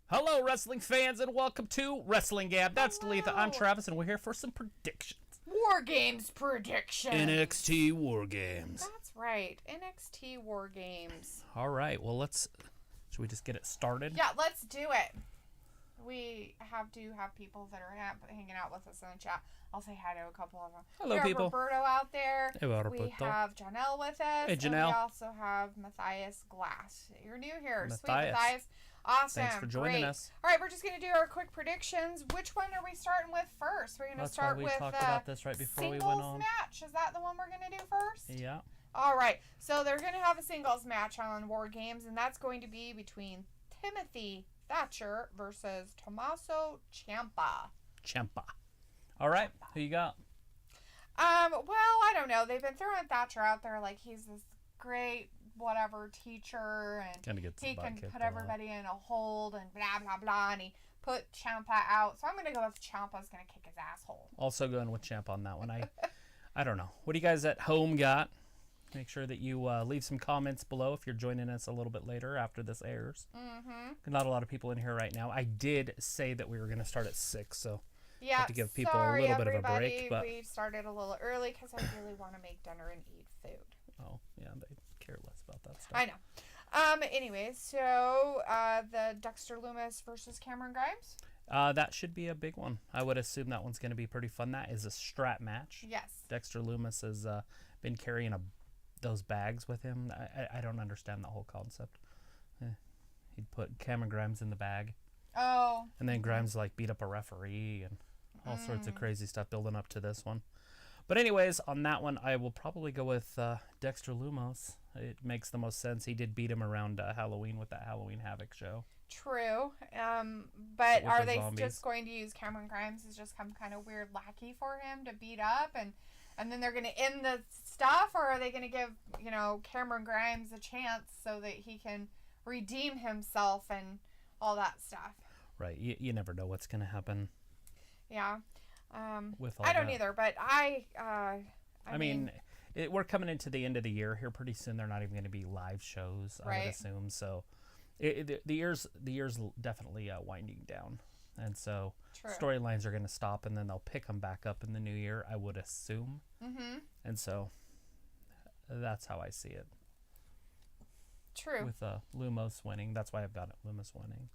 Hello, wrestling fans, and welcome to WrestlingGab. That's Dalethea. I'm Travis, and we're here for some predictions. War Games predictions. NXT War Games. That's right. NXT War Games. All right. Well, should we just get it started? Yeah, let's do it. We have people that are hanging out with us in the chat. I'll say hi to a couple of them. Hello, we have people. Roberto out there. Hey, Roberto. We have Janelle with us. Hey, Janelle. And we also have Matthias Glass. You're new here. Matthias. Sweet Matthias. Awesome. Thanks for joining us. All right, we're just going to do our quick predictions. Which one are we starting with first? We're going to start with talked about this right before we went on. Singles match. Is that the one we're going to do first? Yeah. All right. So they're going to have a singles match on War Games, and that's going to be between Timothy Thatcher versus Tommaso Champa. All right. Who you got? Well, I don't know. They've been throwing Thatcher out there like he's this great whatever teacher, and he can put everybody in a hold and blah blah blah, and he put Champa out. So I'm gonna go with Champa's gonna kick his asshole. Also going with Champa on that one. I don't know. What do you guys at home got? Make sure that you leave some comments below if you're joining us a little bit later after this airs. Mm-hmm. Not a lot of people in here right now. I did say that we were gonna start at 6, so yeah, have to give people a little bit of a break. But we started a little early because I really want to make dinner and eat food. Oh yeah, they care less about that stuff. I know. Anyways, so the Dexter Loomis versus Cameron Grimes. That should be a big one. I would assume that one's going to be pretty fun. That is a strap match. Yes. Dexter Loomis has been carrying those bags with him. I don't understand the whole concept. He'd put Cameron Grimes in the bag. Oh. And then Grimes beat up a referee and all sorts of crazy stuff building up to this one. But anyways, on that one, I will probably go with Dexter Loomis. It makes the most sense. He did beat him around Halloween with that Halloween Havoc show. True. But are they just going to use Cameron Grimes as just some kind of weird lackey for him to beat up, and then they're going to end the stuff, or are they going to give, Cameron Grimes a chance so that he can redeem himself and all that stuff? Right. You never know what's going to happen. Yeah. I don't either, but I mean, we're coming into the end of the year here pretty soon. They're not even going to be live shows, right. I would assume. So the year's definitely winding down, and so storylines are going to stop, and then they'll pick them back up in the new year, I would assume. Mm-hmm. And so that's how I see it. True. With Loomis winning, that's why I've got it. Loomis winning.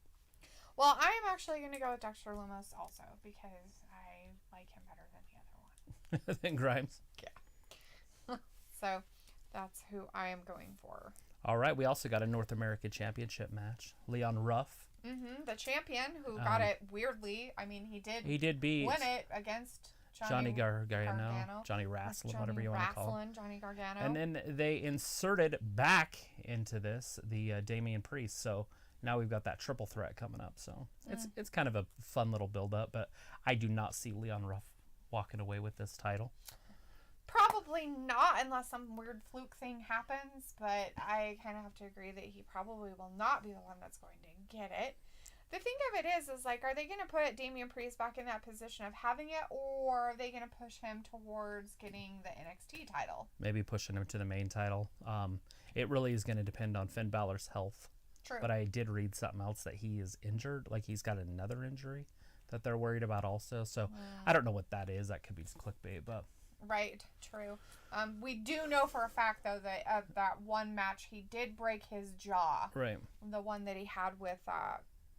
Well, I'm actually going to go with Dexter Loomis also because I like him better than the other one. Than Grimes? Yeah. So that's who I am going for. All right. We also got a North American Championship match. Leon Ruff. Mm-hmm. The champion who got it weirdly. I mean, he did beat win it against Johnny Gargano. Johnny Wrestling, whatever you want to call it. Johnny Gargano. And then they inserted back into this the Damian Priest. So now we've got that triple threat coming up, so it's kind of a fun little build-up, but I do not see Leon Ruff walking away with this title. Probably not, unless some weird fluke thing happens, but I kind of have to agree that he probably will not be the one that's going to get it. The thing of it is are they going to put Damian Priest back in that position of having it, or are they going to push him towards getting the NXT title? Maybe pushing him to the main title. It really is going to depend on Finn Balor's health. True. But I did read something else that he is injured, like he's got another injury that they're worried about also. So I don't know what that is. That could be some clickbait, but right, true. We do know for a fact though that that one match he did break his jaw. Right. The one that he had with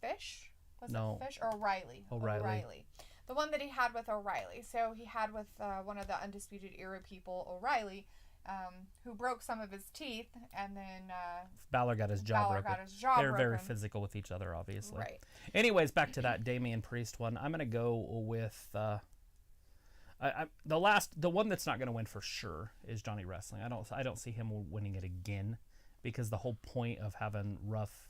Fish. It Fish or O'Reilly? O'Reilly. The one that he had with O'Reilly. So he had with one of the Undisputed Era people, O'Reilly. Who broke some of his teeth, and then Balor got his jaw broken. They're very physical with each other, obviously. Right. Anyways, back to that Damian Priest one. I'm gonna go with the one that's not gonna win for sure is Johnny Wrestling. I don't see him winning it again, because the whole point of having Ruff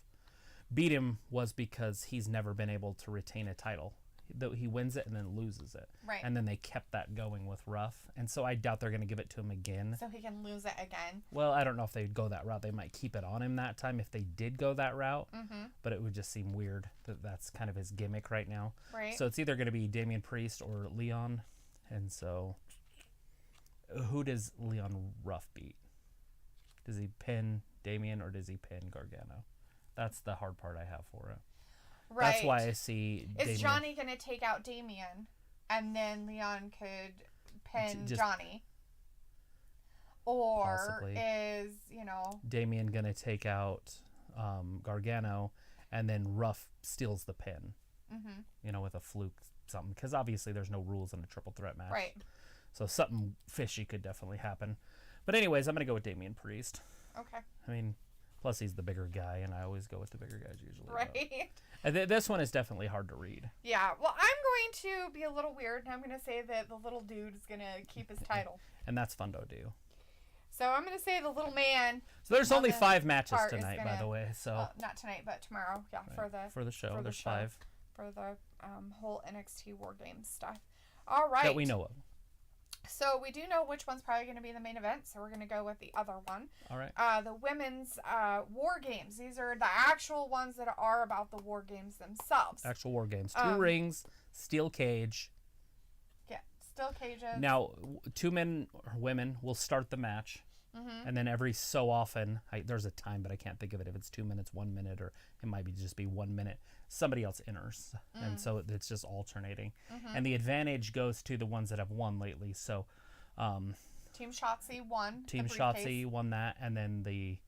beat him was because he's never been able to retain a title. He wins it and then loses it. Right. And then they kept that going with Ruff. And so I doubt they're going to give it to him again. So he can lose it again? Well, I don't know if they'd go that route. They might keep it on him that time if they did go that route. Mm-hmm. But it would just seem weird that that's kind of his gimmick right now. Right. So it's either going to be Damian Priest or Leon. And so who does Leon Ruff beat? Does he pin Damian or does he pin Gargano? That's the hard part I have for it. Right. That's why I see Is Johnny going to take out Damian and then Leon could pin Johnny? Or possibly. is, Damian going to take out Gargano and then Ruff steals the pin? With a fluke something. Because obviously there's no rules in a triple threat match. Right. So something fishy could definitely happen. But anyways, I'm going to go with Damian Priest. Okay. I mean, plus he's the bigger guy, and I always go with the bigger guys usually. Right. This one is definitely hard to read. Yeah. Well, I'm going to be a little weird, and I'm going to say that the little dude is going to keep his title. And that's Fundo Do. So I'm going to say the little man. So there's only 5 matches tonight, by the way. So not tonight, but tomorrow. Yeah, right. for the show. There's 5 for the whole NXT War Games stuff. All right. That we know of. So we do know which one's probably going to be the main event, so we're going to go with the other one. All right. The women's War Games. These are the actual ones that are about the War Games themselves. Actual War Games. 2 rings, steel cage. Yeah, steel cages. Now, 2 men or women will start the match, and then every so often, there's a time, but I can't think of it. If it's 2 minutes, 1 minute, or it might be 1 minute, somebody else enters. And so it's just alternating. And the advantage goes to the ones that have won lately. So Team Shotzi won. Team Shotzi won that, and then the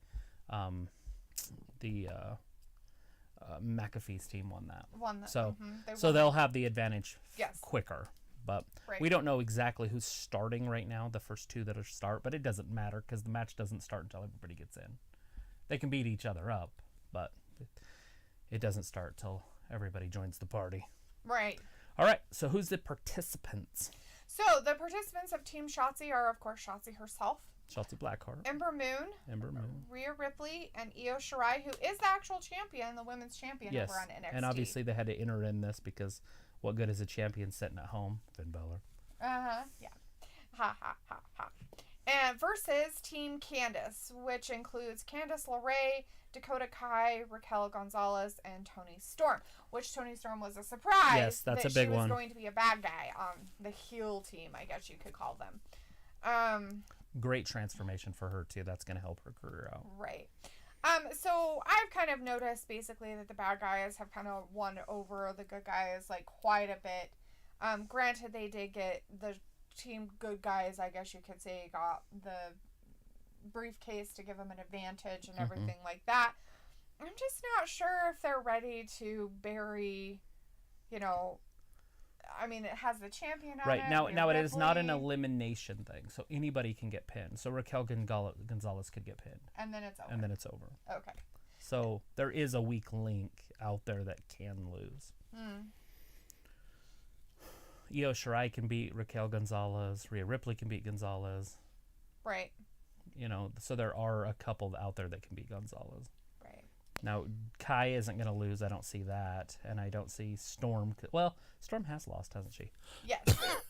McAfee's team won that. So they'll have the advantage quicker. But we don't know exactly who's starting right now, the first 2 that are start, but it doesn't matter because the match doesn't start until everybody gets in. They can beat each other up, but it doesn't start till everybody joins the party. Right. All right, so who's the participants? So the participants of Team Shotzi are, of course, Shotzi herself. Shotzi Blackheart. Ember Moon. Rhea Ripley, and Io Shirai, who is the actual champion, the women's champion over on NXT. And obviously they had to enter in this because what good is a champion sitting at home? Finn Balor. Yeah. Ha, ha, ha, ha. And versus Team Candice, which includes Candice LeRae, Dakota Kai, Raquel Gonzalez, and Toni Storm. Which Toni Storm was a surprise. Yes, that's a big one. She was going to be a bad guy on the heel team, I guess you could call them. Great transformation for her, too. That's going to help her career out. Right. So I've kind of noticed basically that the bad guys have kind of won over the good guys like quite a bit. Granted, they did get the team good guys, I guess you could say, got the briefcase to give them an advantage and everything like that. I'm just not sure if they're ready to bury, I mean, it has the champion on it. Right. Now it is not an elimination thing, so anybody can get pinned. So Raquel Gonzalez could get pinned. And then it's over. Okay. So there is a weak link out there that can lose. Io Shirai can beat Raquel Gonzalez. Rhea Ripley can beat Gonzalez. Right. So there are a couple out there that can beat Gonzalez. Right. Now, Kai isn't going to lose. I don't see that. And I don't see Storm. Well, Storm has lost, hasn't she? Yes.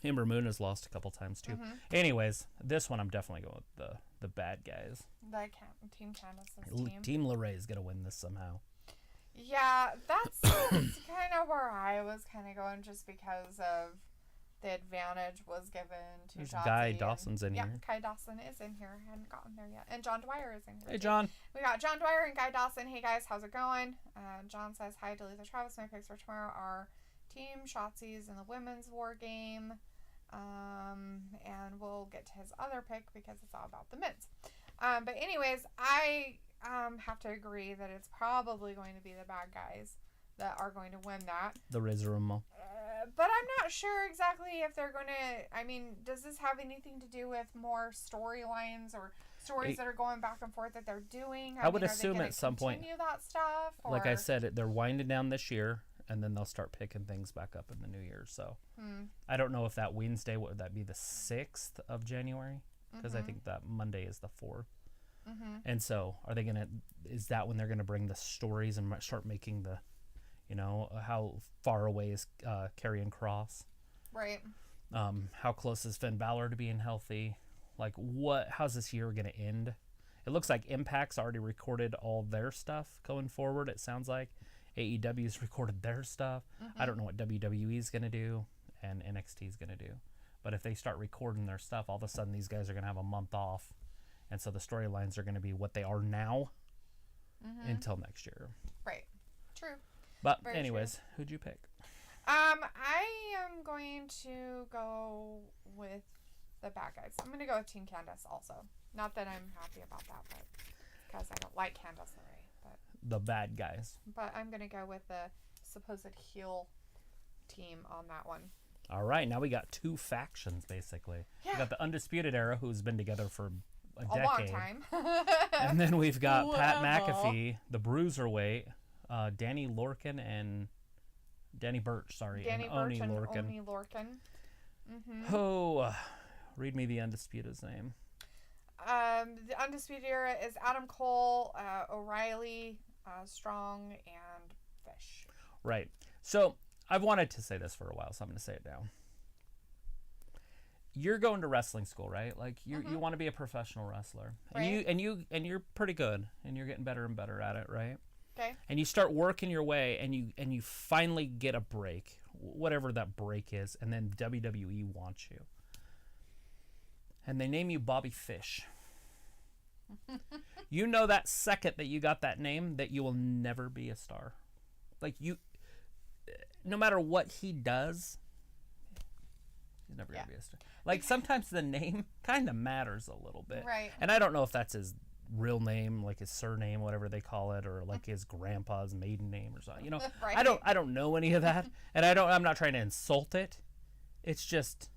Ember Moon has lost a couple times, too. Anyways, this one I'm definitely going with the bad guys. Team Candice's team. Team LeRae is going to win this somehow. Yeah, that's kind of where I was kind of going just because of the advantage was given to Shotzi. Guy Dawson's in here. Yeah, Kai Dawson is in here. I hadn't gotten there yet. And John Dwyer is in here. Hey, John. We got John Dwyer and Guy Dawson. Hey, guys, how's it going? John says, hi, Dalethea Travis. My picks for tomorrow are Team Shotzi's in the women's war game. And we'll get to his other pick because it's all about the men's. But anyways, I have to agree that it's probably going to be the bad guys that are going to win that. The Rizzumo. But I'm not sure exactly if they're going to... I mean, does this have anything to do with more storylines or stories that are going back and forth that they're doing? I would assume at some point... continue that stuff? Or? Like I said, they're winding down this year, and then they'll start picking things back up in the new year. So I don't know if that Wednesday, would that be the 6th of January? Because I think that Monday is the 4th. And so are they going to... Is that when they're going to bring the stories and start making the... how far away is Karrion Kross? Right. How close is Finn Balor to being healthy? Like, how's this year going to end? It looks like Impact's already recorded all their stuff going forward, it sounds like. AEW's recorded their stuff. I don't know what WWE's going to do and NXT's going to do. But if they start recording their stuff, all of a sudden these guys are going to have a month off. And so the storylines are going to be what they are now until next year. Right. True. But Very anyways, true. who'd you pick? I am going to go with the bad guys. I'm going to go with Team Candace also. Not that I'm happy about that, but because I don't like Candace LeRae. But The bad guys. But I'm going to go with the supposed heel team on that one. All right, now we got two factions, basically. Yeah. We got the Undisputed Era, who's been together for a decade. long time. And then we've got Pat McAfee, the Bruiserweight, Danny Lorcan and Danny Burch, sorry, Danny and Burch Oni and Lorcan. Oni Lorcan. Mm-hmm. Oh, read me the Undisputed's name. The Undisputed Era is Adam Cole, O'Reilly, Strong, and Fish. Right. So I've wanted to say this for a while, so I'm going to say it now. You're going to wrestling school, right? Like you want to be a professional wrestler, Right. and you're pretty good, and you're getting better and better at it, right? Okay. And you start working your way, and you finally get a break, whatever that break is, and then WWE wants you, and they name you Bobby Fish. You know that second that you got that name that you will never be a star. Like no matter what he does, he's never gonna be a star. Like sometimes the name kind of matters a little bit, Right. And I don't know if that's his real name, like his surname, whatever they call it, or like his grandpa's maiden name or something. You know, Right. I don't know any of that, and I'm not trying to insult it. It's just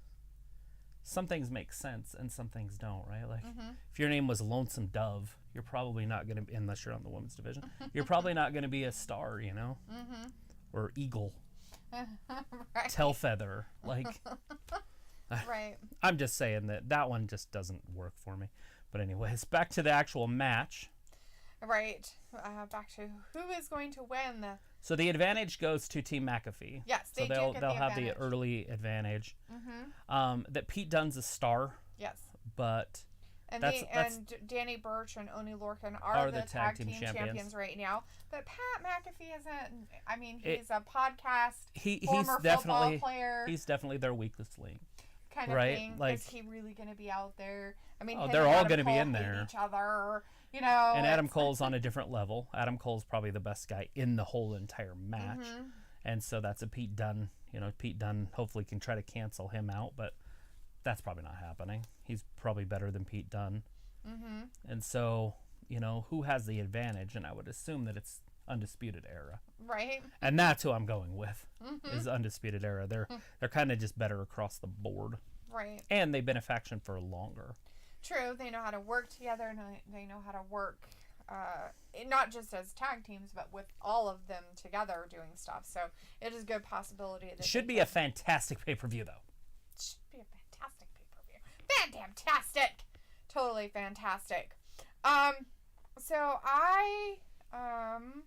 some things make sense and some things don't, right? Like if your name was Lonesome Dove, you're probably not gonna, unless you're on the women's division, you're probably not gonna be a star, you know, or Eagle, Right. Tailfeather, like. Right. I'm just saying that one just doesn't work for me. But anyways, back to the actual match. Right. Back to who is going to win. So the advantage goes to Team McAfee. Yes, so they they'll do get the have the advantage. early advantage. That Pete Dunne's a star, Yes. but And that's Danny Burch and Oni Lorcan are the tag team champions right now. But Pat McAfee isn't. I mean, It- he's a podcast. he's former definitely football player. he's definitely their weakest link. Kind of right? thing. Like- Is he really going to be out there? I mean, Oh, him they're and all Adam gonna be Cole in hate there. Each other, you know. And Adam Cole's on a different level. Adam Cole's probably the best guy in the whole entire match. And so that's a Pete Dunne. You know, Pete Dunne hopefully can try to cancel him out, but that's probably not happening. He's probably better than Pete Dunne. And so, you know, who has the advantage? And I would assume that it's Undisputed Era. Right. And that's who I'm going with, is Undisputed Era. They're kind of just better across the board. Right. And they've been a faction for longer. True. They know how to work together, and they know how to work, not just as tag teams, but with all of them together doing stuff. So it is a good possibility. That Should be a fantastic pay-per-view, though. Should be a fantastic pay-per-view. Fantastic. Totally fantastic. So I, I'm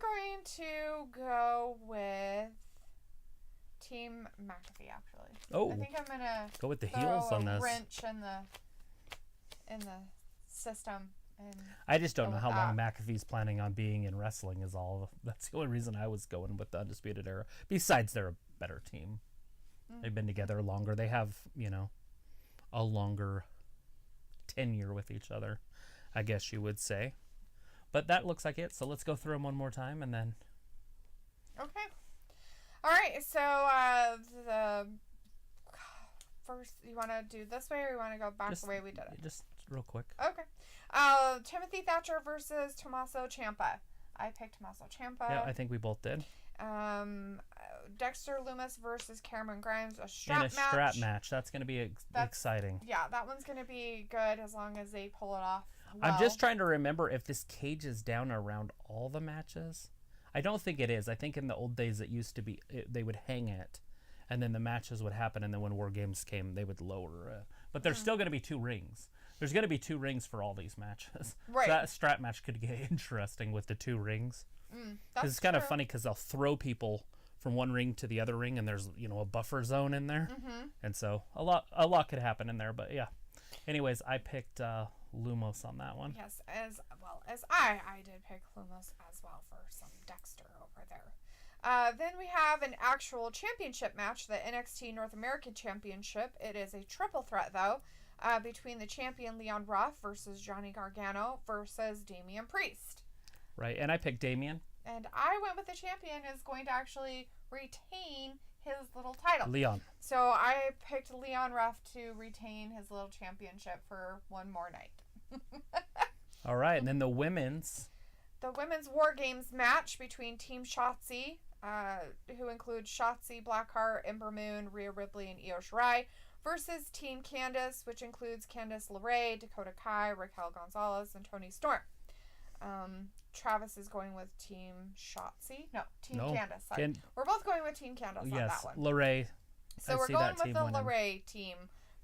going to go with Team McAfee, actually. Oh. I think I'm gonna Go with the throw heels on a this. wrench in the system. And I just don't go know with how long that. McAfee's planning on being in wrestling is all. That's the only reason I was going with the Undisputed Era. Besides, they're a better team. They've been together longer. They have, you know, a longer tenure with each other, I guess you would say. But that looks like it. So let's go through them one more time and then. Okay. All right. So the first, you want to do this way, or you want to go back the way we did it? Just real quick. Okay. Timothy Thatcher versus Tommaso Champa. I picked Tommaso Champa. Yeah, I think we both did. Dexter Loomis versus Cameron Grimes, a In strap a match. strap match. That's going to be exciting. Yeah, that one's going to be good as long as they pull it off well. I'm just trying to remember if this cage is down around all the matches. I don't think it is. I think in the old days it used to be, they would hang it, and then the matches would happen, and then when War Games came, they would lower it. But there's still going to be 2 rings. There's going to be 2 rings for all these matches. Right. So that strap match could get interesting with the 2 rings. That's It's kind of true. funny because they'll throw people from one ring to the other ring, and there's, you know, a buffer zone in there. And so a lot could happen in there. But yeah. Anyways, I picked Lumos on that one. Yes, as well as I did pick Loomis as well for some Dexter over there. Then we have an actual championship match, the NXT North American Championship. It is a triple threat, though, between the champion Leon Ruff versus Johnny Gargano versus Damian Priest. Right, and I picked Damian. And I went with the champion is going to actually retain his little title. Leon. So I picked Leon Ruff to retain his little championship for one more night. All right, and then the women's. The women's War Games match between Team Shotzi, who includes Shotzi, Blackheart, Ember Moon, Rhea Ripley, and Io Shirai, versus Team Candice, which includes Candice LeRae, Dakota Kai, Raquel Gonzalez, and Toni Storm. Travis is going with Team Shotzi. No, Team Candice. Sorry. We're both going with Team Candice on that one. LeRae. So we're going with the LeRae team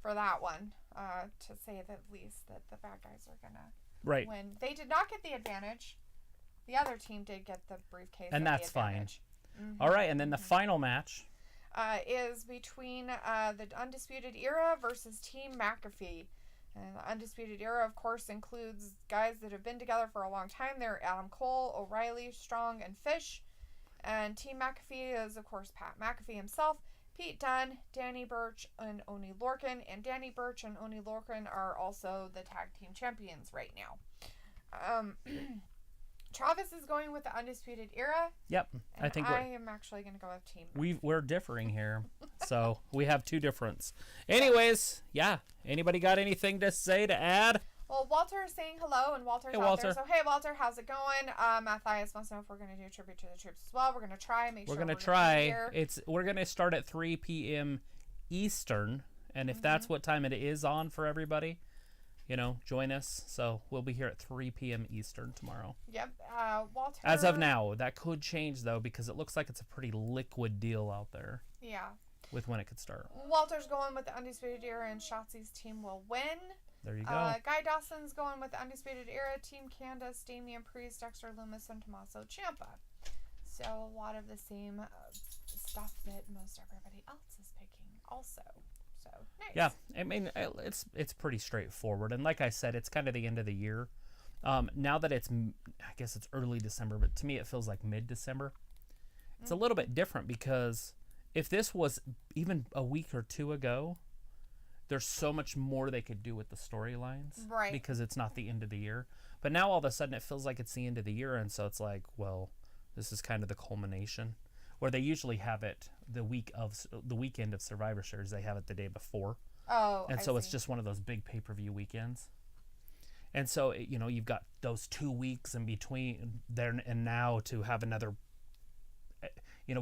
for that one, to say the least, that the bad guys are going to win. They did not get the advantage. The other team did get the briefcase. And that's fine. Mm-hmm. All right, and then the final match is between the Undisputed Era versus Team McAfee. And the Undisputed Era, of course, includes guys that have been together for a long time. They're Adam Cole, O'Reilly, Strong, and Fish. And Team McAfee is, of course, Pat McAfee himself, Pete Dunne, Danny Burch, and Oney Lorcan. And Danny Burch and Oney Lorcan are also the tag team champions right now. Travis is going with the Undisputed Era. Yep. I think I am actually going to go with Team McAfee. We're differing here. So we have two difference. Anyways, yeah. Anybody got anything to say, to add? Well, Walter is saying hello, and Walter's out there. So, hey, Walter, how's it going? Matthias wants to know if we're going to do a tribute to the troops as well. We're going to try. We're going to try. We're going to start at 3 p.m. Eastern, and if that's what time it is on for everybody, join us. So we'll be here at 3 p.m. Eastern tomorrow. Yep. Walter. As of now, that could change, though, because it looks like it's a pretty liquid deal out there. Yeah. With when it could start. Walter's going with the Undisputed Era, and Shotzi's team will win. There you go. Guy Dawson's going with the Undisputed Era, Team Candice, Damian Priest, Dexter Loomis, and Tommaso Ciampa. So a lot of the same stuff that most everybody else is picking also. So nice. Yeah, I mean, it's pretty straightforward. And like I said, it's kind of the end of the year. Now that I guess it's early December, but to me it feels like mid-December. It's a little bit different because if this was even a week or two ago, there's so much more they could do with the storylines. Right. Because it's not the end of the year. But now all of a sudden it feels like it's the end of the year, and so it's like, well, this is kind of the culmination. Where they usually have it the weekend of Survivor Series, they have it the day before. Oh, and so it's just one of those big pay-per-view weekends. And so, you've got those 2 weeks in between there and now to have another,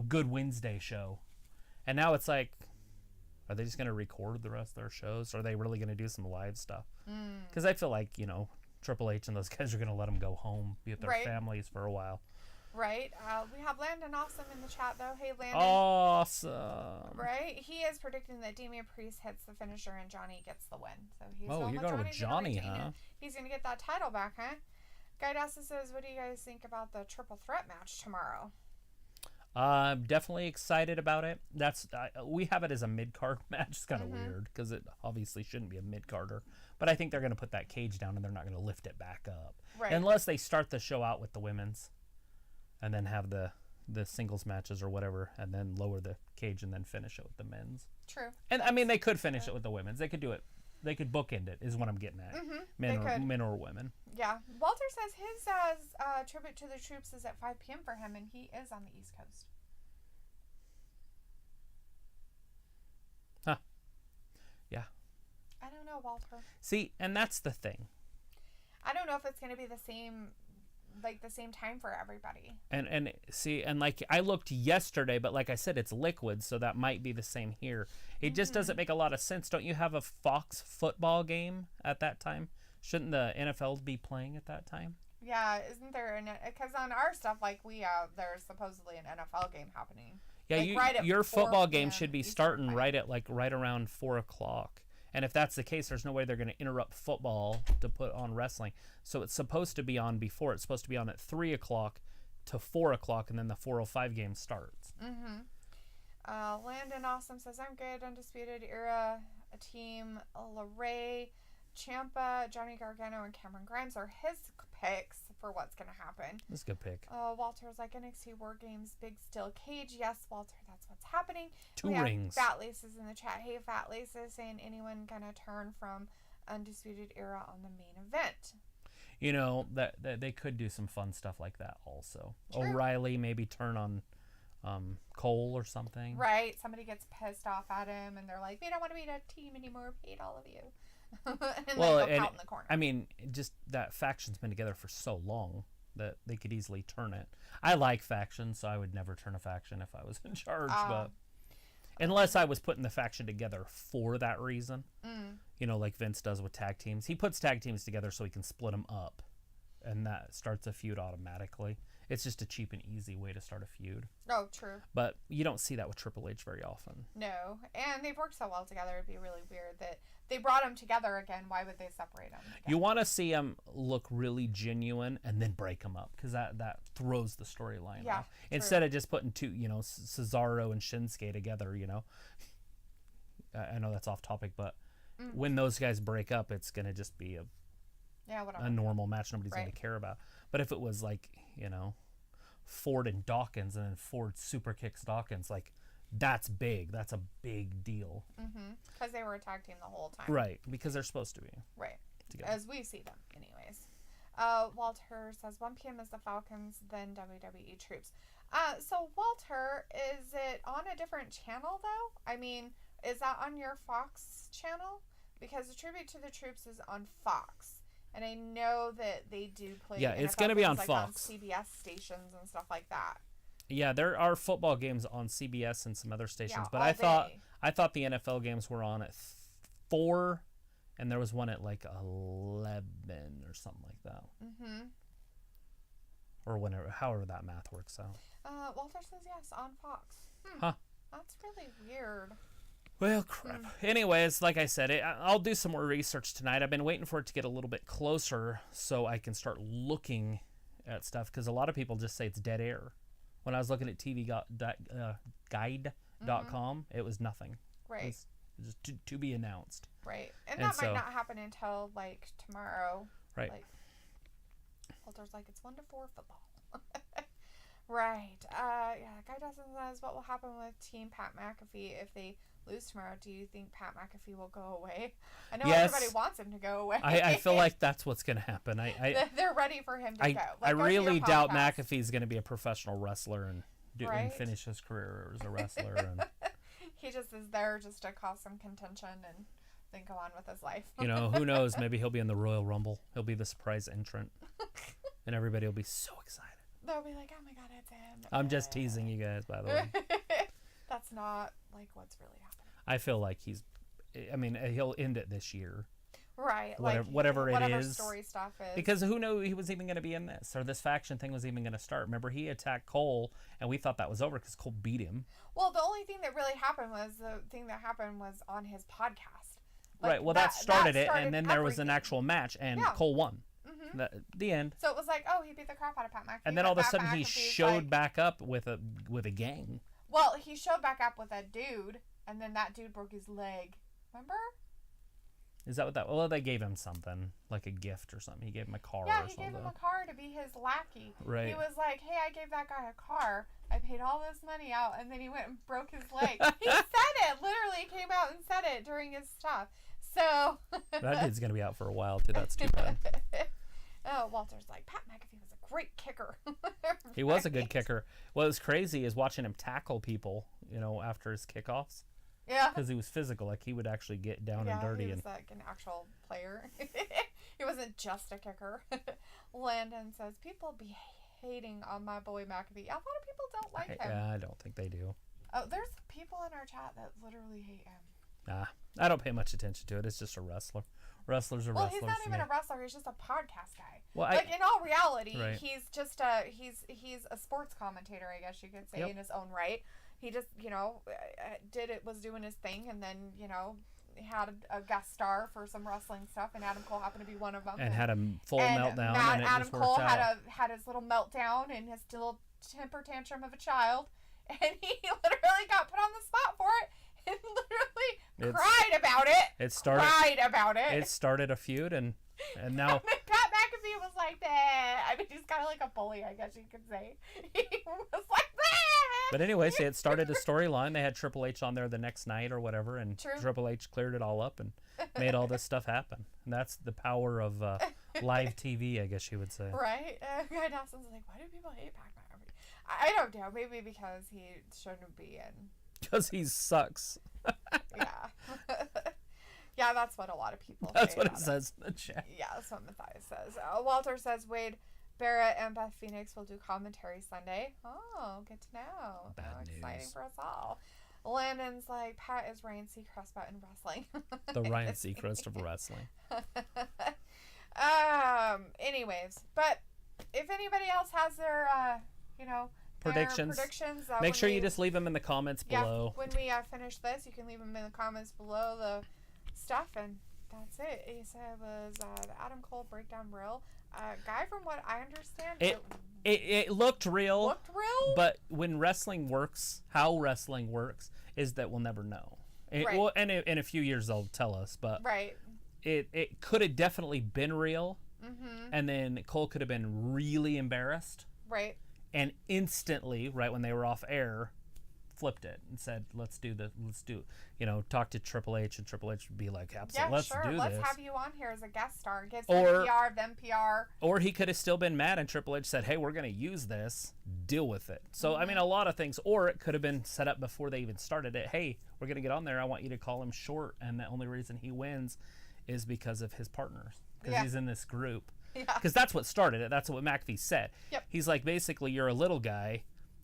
good Wednesday show. And now it's like, are they just going to record the rest of their shows? Or are they really going to do some live stuff? Because I feel like, Triple H and those guys are going to let them go home, be with their families for a while. Right. We have Landon Awesome in the chat, though. Hey, Landon. Awesome. Right. He is predicting that Damian Priest hits the finisher and Johnny gets the win. So he's you're going with Johnny, huh? He's going to get that title back, huh? Guy Dawson says, what do you guys think about the triple threat match tomorrow? I'm definitely excited about it. We have it as a mid-card match. It's kind of weird because it obviously shouldn't be a mid-carder. But I think they're going to put that cage down and they're not going to lift it back up. Right. Unless they start the show out with the women's and then have the singles matches or whatever and then lower the cage and then finish it with the men's. True. And I mean, they could finish it with the women's. They could do it. They could bookend it is what I'm getting at. Men or women. Yeah. Walter says his tribute to the troops is at 5 p.m. for him, and he is on the East Coast. Huh. Yeah. I don't know, Walter. See, and that's the thing. I don't know if it's going to be the same time for everybody. And see, and like I looked yesterday, but like I said, it's liquid, so that might be the same here. It just doesn't make a lot of sense. Don't you have a Fox football game at that time? Shouldn't the NFL be playing at that time? Yeah, isn't there? Because on our stuff, like there's supposedly an NFL game happening. Yeah, your football game should be starting right around 4:00. And if that's the case, there's no way they're going to interrupt football to put on wrestling. So it's supposed to be on before. It's supposed to be on at 3:00 to 4:00, and then the 4:05 game starts. Landon Awesome says, I'm good. Undisputed Era, a team. LeRae. Champa, Johnny Gargano, and Cameron Grimes are his picks for what's going to happen. That's a good pick. Walter's like, NXT War Games, big steel cage. Yes, Walter, that's what's happening. 2 rings. Fat Laces in the chat. Hey, Fat Laces, saying anyone going to turn from Undisputed Era on the main event. You know, that they could do some fun stuff like that also. True. O'Reilly maybe turn on Cole or something. Right. Somebody gets pissed off at him, and they're like, we don't want to be a team anymore. We hate all of you. And well, then go out in the corner. I mean, just that faction's been together for so long that they could easily turn it. I like factions, so I would never turn a faction if I was in charge. But unless I was putting the faction together for that reason, you know, like Vince does with tag teams. He puts tag teams together so he can split them up, and that starts a feud automatically. It's just a cheap and easy way to start a feud. Oh, true. But you don't see that with Triple H very often. No, and they've worked so well together. It'd be really weird that they brought them together again. Why would they separate them? You want to see them look really genuine and then break them up, because that throws the storyline off. Instead of just putting two, you know, Cesaro and Shinsuke together, you know. I know that's off topic, but when those guys break up, it's going to just be a normal match nobody's going to care about. But if it was like, you know, Ford and Dawkins, and then Ford super kicks Dawkins, like, that's big. That's a big deal. Because they were a tag team the whole time. Right, because they're supposed to be. Right. Together. As we see them, anyways. Walter says 1 p.m. is the Falcons, then WWE troops. So, Walter, is it on a different channel, though? I mean, is that on your Fox channel? Because the Tribute to the Troops is on Fox. And I know that they do play. Yeah, it's going to be on like Fox. On CBS stations and stuff like that. Yeah, there are football games on CBS and some other stations, but I thought the NFL games were on at 4, and there was one at like 11 or something like that. Or whenever, however that math works out. Walter says yes, on Fox. Huh. That's really weird. Well, crap. Anyways, like I said, I'll do some more research tonight. I've been waiting for it to get a little bit closer so I can start looking at stuff, because a lot of people just say it's dead air. When I was looking at tvguide.com, it was nothing. Right. It was just to be announced. Right. And that might not happen until, like, tomorrow. Right. Like, Walter's like, it's 1 to 4 football. Right. Guy Dawson says, what will happen with Team Pat McAfee if they lose tomorrow? Do you think Pat McAfee will go away? I know everybody wants him to go away. I feel like that's what's going to happen. They're ready for him to go. I really doubt McAfee's going to be a professional wrestler and finish his career as a wrestler. And he just is there just to cause some contention and then go on with his life. You know, who knows? Maybe he'll be in the Royal Rumble. He'll be the surprise entrant. And everybody will be so excited. They'll be like, oh my God, it's him. I'm just teasing you guys, by the way. That's not like what's really happening. I feel like he'll end it this year. Right. Whatever it is. Story stuff is. Because who knew he was even going to be in this, or this faction thing was even going to start. Remember, he attacked Cole, and we thought that was over because Cole beat him. Well, the only thing that really happened was on his podcast. Like, right. Well, that started it, and then there was an actual match, and Cole won. The end. So it was like, oh, he beat the crap out of Pat McAfee. And then all of a sudden he showed back up with a gang. Well, he showed back up with a dude, and then that dude broke his leg. Remember? Is that what that? Well, they gave him something, like a gift or something. He gave him a car. Yeah, or he something. gave him a car to be his lackey. Right. He was like, hey, I gave that guy a car. I paid all this money out, and then he went and broke his leg. He said it. Literally came out and said it during his stuff. So that dude's gonna be out for a while too. That's too bad. Walter's like, Pat McAfee was a great kicker. He was a good kicker. What was crazy is watching him tackle people, you know, after his kickoffs. Yeah. Because he was physical. Like, he would actually get down and dirty. He was like an actual player. He wasn't just a kicker. Landon says, people be hating on my boy McAfee. A lot of people don't like him. I don't think they do. Oh, there's people in our chat that literally hate him. Nah, I don't pay much attention to it. It's just a wrestler. Wrestlers are wrestlers. Well, he's not even a wrestler. He's just a podcast guy. Well, like, in all reality, right. he's just he's a sports commentator, I guess you could say, in his own right. He just, you know, was doing his thing, and then, you know, had a guest star for some wrestling stuff, and Adam Cole happened to be one of them. And had a full meltdown, and it Adam just Cole worked out. had his little meltdown and his little temper tantrum of a child, and he literally got put on the spot for it. And literally cried about it. It started. Cried about it. It started a feud, and now. Pat McAfee was like that. I mean, he's kind of like a bully, I guess you could say. He was like that. But anyways, it started a storyline. They had Triple H on there the next night or whatever, and Triple H cleared it all up and made all this stuff happen. And that's the power of live TV, I guess you would say. Right? Guy Dawson's like, why do people hate Pat McAfee? I don't know. Maybe because he shouldn't be in. Because he sucks. Yeah. Yeah, that's what a lot of people That's say what it about says in the chat. Yeah, that's what Matthias says. Walter says Wade Barrett and Beth Phoenix will do commentary Sunday. Oh, good to know. Bad news. Exciting for us all. Landon's like, Pat is Ryan Seacrest about in wrestling. The Ryan Seacrest of wrestling. Anyways, but if anybody else has their, predictions, make sure you just leave them in the comments below. When we finish this, you can leave them in the comments below the stuff, and that's it. He said it was the Adam Cole breakdown real. Guy, from what I understand, it looked real. Looked real? But when wrestling works, how wrestling works is that we'll never know. Right. Well, and in a few years they'll tell us, but right. It could have definitely been real, Mm-hmm. and then Cole could have been really embarrassed, Right. and instantly, right when they were off air, flipped it and said, let's do, talk to Triple H, and Triple H would be like, absolutely, let's do let's this. have you on here as a guest star. Give Or- them PR, them PR. Or he could have still been mad, and Triple H said, hey, we're going to use this, deal with it. So, I mean, a lot of things. Or it could have been set up before they even started it. Hey, we're going to get on there. I want you to call him short, and the only reason he wins is because of his partners, because he's in this group. Yeah. Because that's what started it. That's what McAfee said. Yep. He's like, basically, you're a little guy,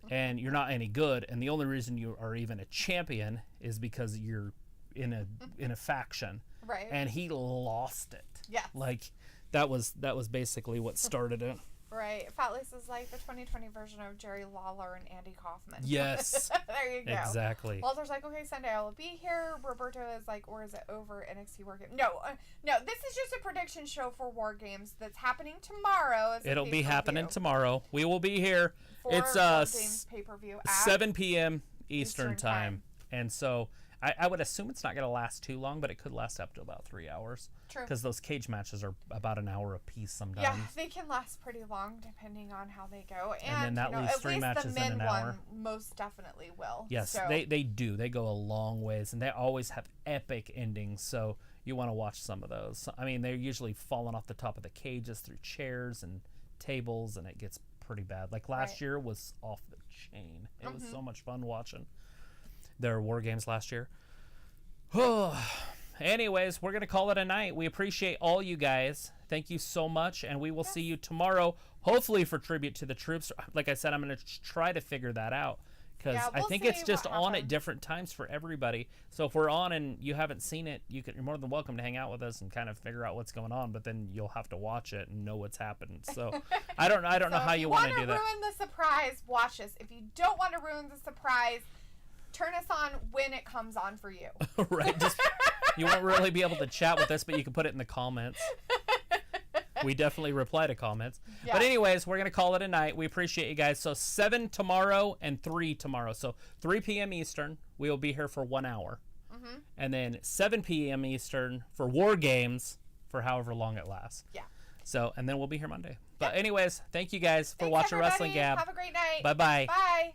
and you're not any good, and the only reason you are even a champion is because you're in a faction. Right. And he lost it. Yes. Like, that was basically what started it. Right. Fat Lisa's like the 2020 version of Jerry Lawler and Andy Kaufman. Yes. There you go. Exactly. Walter's like, okay, Sunday I will be here. Roberto is like, or is it over NXT War Games? No, this is just a prediction show for War Games that's happening tomorrow. It'll be happening tomorrow. We will be here. For It's War Games pay-per-view at 7 p.m. Eastern time. And so I would assume it's not going to last too long, but it could last up to about 3 hours. True. Because those cage matches are about an hour a piece sometimes. Yeah, they can last pretty long depending on how they go. And then that leaves 3 matches in an hour. One most definitely will. Yes, so. they do. They go a long ways, and they always have epic endings, so you want to watch some of those. I mean, they're usually falling off the top of the cages through chairs and tables, and it gets pretty bad. Like last year was off the chain. It was so much fun watching their War Games last year. Anyways, we're going to call it a night. We appreciate all you guys. Thank you so much, and we will see you tomorrow, hopefully for Tribute to the Troops. Like I said, I'm going to try to figure that out, because I think it's just on at different times for everybody. So if we're on and you haven't seen it, you're more than welcome to hang out with us and kind of figure out what's going on, but then you'll have to watch it and know what's happened. So I don't know how you want to do that. If you want to ruin the surprise, watch us. If you don't want to ruin the surprise, turn us on when it comes on for you. Right. You won't really be able to chat with us, but you can put it in the comments. We definitely reply to comments. Yeah. But anyways, we're going to call it a night. We appreciate you guys. So 7 tomorrow and 3 tomorrow. So 3 p.m. Eastern, we will be here for 1 hour. Mm-hmm. And then 7 p.m. Eastern for War Games for however long it lasts. Yeah. So, and then we'll be here Monday. But anyways, thank you guys for watching WrestlingGab. Have a great night. Bye-bye. Bye.